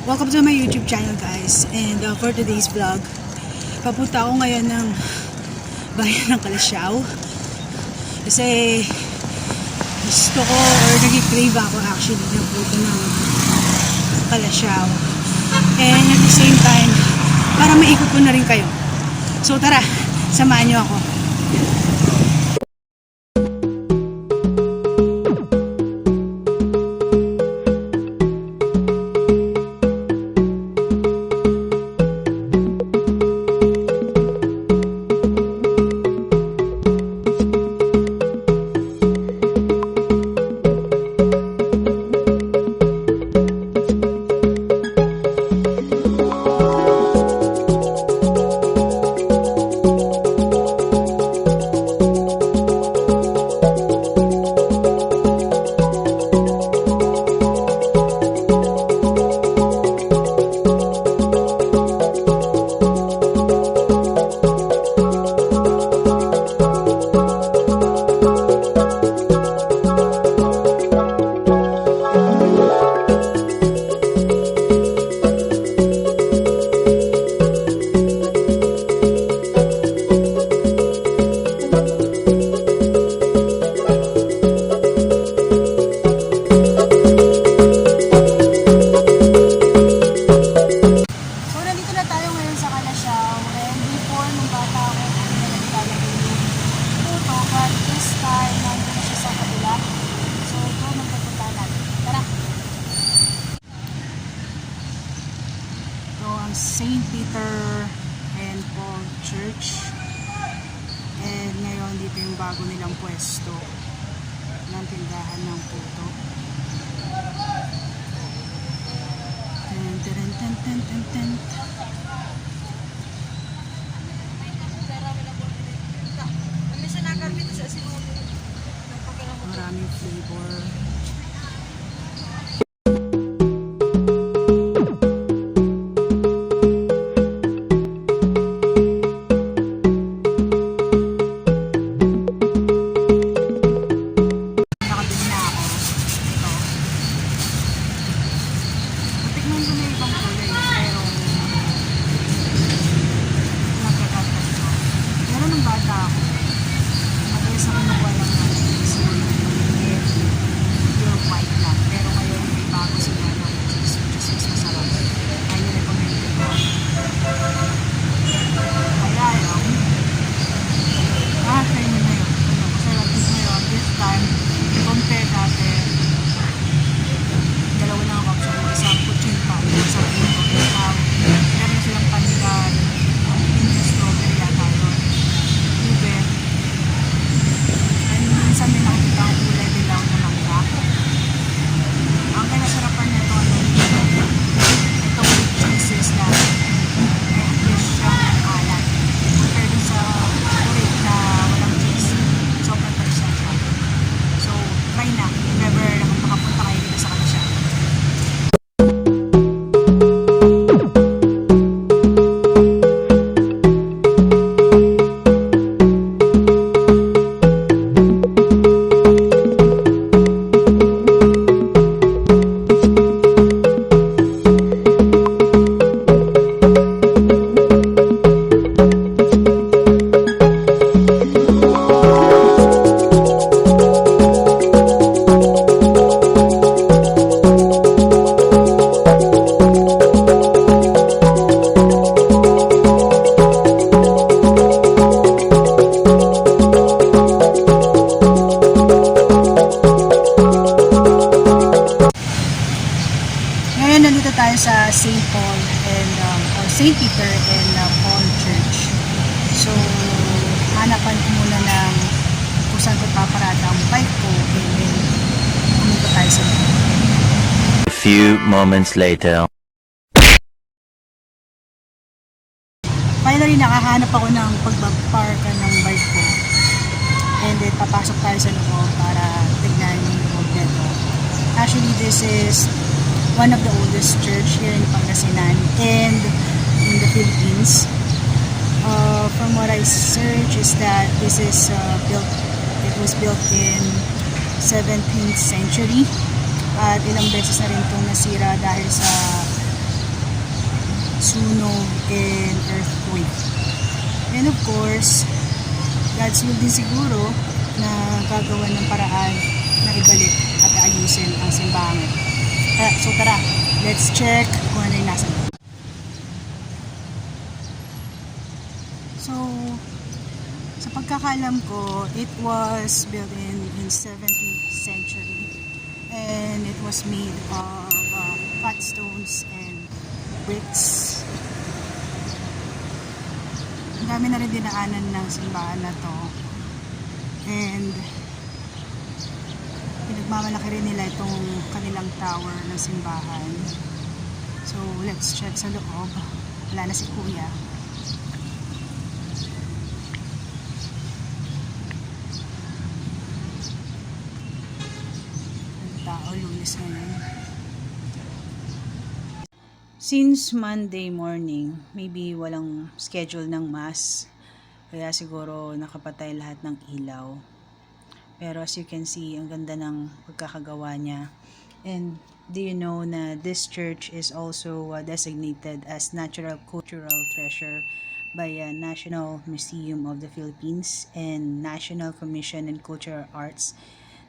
Welcome to my YouTube channel, guys. And for today's vlog, papunta ako ngayon ng bayan ng Calasiao. Kasi gusto ko or nag-crave ako actually ng puto ng Calasiao. And at the same time, para maikot ko na rin kayo. So tara, samahan nyo ako. St. Peter and PaulChurch, and ngayon dito yung bago nilang pwesto ng tindahan ng puto. Maraming flavor. Sa St. Paul and or St. Peter and Paul Church. So hanapan ko muna ng kung saan ko paparada ang bike ko, and then pumunta tayo sa loob. A few moments later. Finally nakahanap ako ng pagpaparka ng bike ko, and then papasok tayo sa loob para tignan yung loob nito. Actually, this is one of the oldest church here in Pangasinan and in the Philippines. From what I searched is that this is it was built in 17th century at ilang beses na rin itong nasira dahil sa sunog and earthquake. And of course, God's will din siguro na gagawa ng paraan na ibalik at ayusin ang simbahan. So tara, let's check kung ano yung nasa loob. So, sa pagkakaalam ko, it was built in 17th century and it was made of cut stones and bricks. Ang dami na rin dinaanan ng simbahan na to and pinagmamalaki rin nila itong kanilang tower ng simbahan. So let's check sa loob. Wala na si Kuya. Ang tao, Lunes ngayon. Since Monday morning, maybe walang schedule ng mass, kaya siguro nakapatay lahat ng ilaw. Pero as you can see, ang ganda ng pagkakagawa niya. And do you know na this church is also designated as Natural Cultural Treasure by National Museum of the Philippines and National Commission on Cultural Arts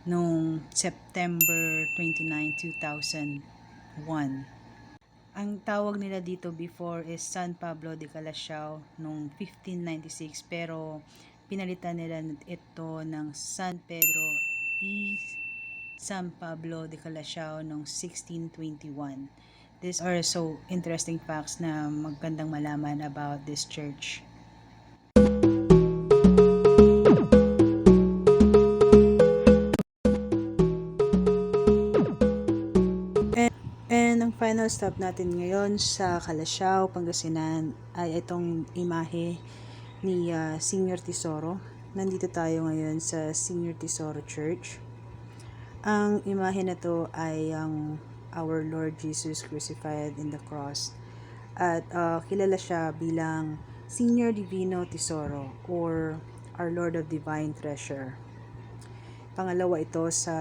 noong September 29, 2001. Ang tawag nila dito before is San Pablo de Calasiao noong 1596, pero pinalitan nila ito ng San Pedro y San Pablo de Calasiao noong 1621. These are so interesting facts na magandang malaman about this church. And ang final stop natin ngayon sa Calasiao, Pangasinan ay itong imahe ni Senior Tesoro. Nandito tayo ngayon sa Senior Tesoro Church. Ang imahe na to ay ang our Lord Jesus crucified in the cross. At kilala siya bilang Senior DIvino Tesoro or our Lord of Divine Treasure. Pangalawa ito sa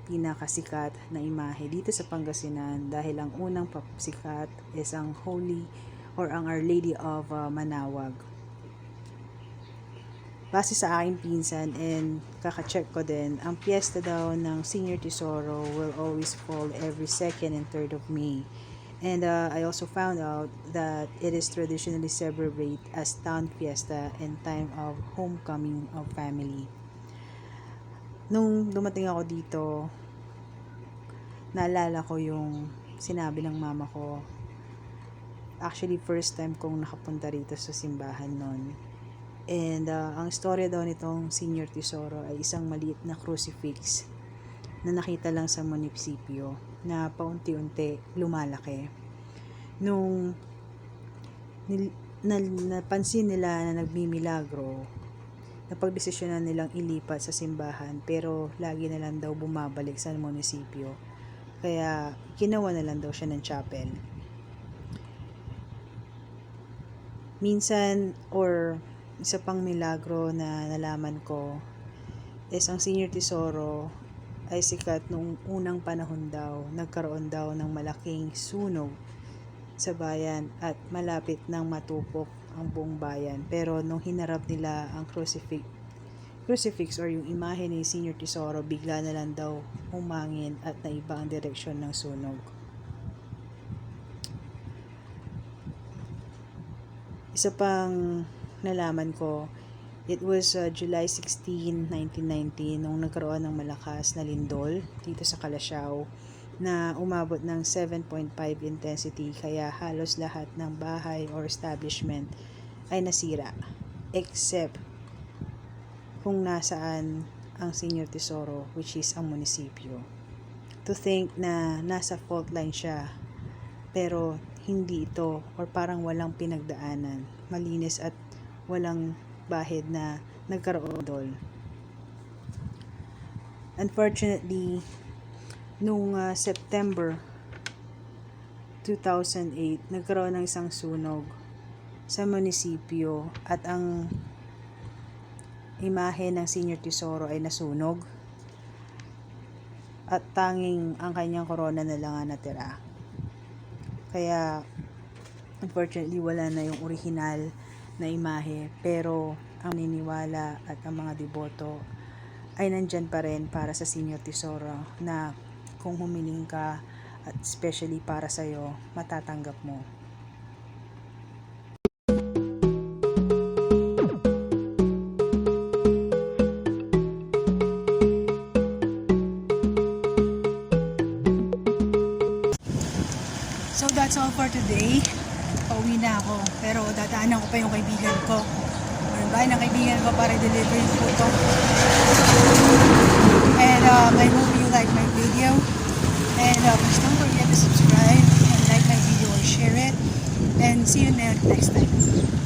pinakasikat na imahe dito sa Pangasinan dahil ang unang sikat is ang Holy or ang Our Lady of Manawag. Base sa aking pinsan and kaka-check ko din, ang piyesta daw ng Senior Tesoro will always fall every 2nd and 3rd of May. And I also found out that it is traditionally celebrated as town fiesta and time of homecoming of family. Nung dumating ako dito, naalala ko yung sinabi ng mama ko. Actually, first time kong nakapunta rito sa simbahan nun. And ang storya daw nitong Senior Tesoro ay isang maliit na crucifix na nakita lang sa munisipyo na paunti-unti lumalaki. Nung napansin nila na nagmimilagro, napagdesisyonan nilang ilipat sa simbahan pero lagi na lang daw bumabalik sa munisipyo. Kaya ginawa na lang daw siya ng chapel. Minsan or isa pang milagro na nalaman ko is ang Senior Tesoro ay sikat noong unang panahon daw. Nagkaroon daw ng malaking sunog sa bayan at malapit nang matupok ang buong bayan. Pero nung hinarap nila ang crucifix or yung imahe ni Senior Tesoro, bigla na lang daw humangin at naiba ang direksyon ng sunog. Isa pang nalaman ko, it was July 16, 1919 nung nagkaroon ng malakas na lindol dito sa Calasiao na umabot ng 7.5 intensity, kaya halos lahat ng bahay or establishment ay nasira except kung nasaan ang Senior Tesoro, which is ang munisipyo. To think na nasa fault line siya pero hindi ito or parang walang pinagdaanan, malinis at walang bahid na nagkaroon dol. Unfortunately, nung September 2008, nagkaroon ng isang sunog sa munisipyo at ang imahe ng Senior Tesoro ay nasunog at tanging ang kanyang korona na lang ang natira. Kaya Unfortunately, wala na yung original na imahe, pero ang niniwala at ang mga deboto ay nandyan pa rin para sa Senior Tesoro na kung humiling ka at especially para sa'yo, matatanggap mo. So that's all for today. Pauwi na ako, pero dadaanan ko pa yung kaibigan ko. Bahay ng kaibigan ko para deliver yung Puto. And I hope you like my video. And please don't forget to subscribe and like my video or share it. And see you next time.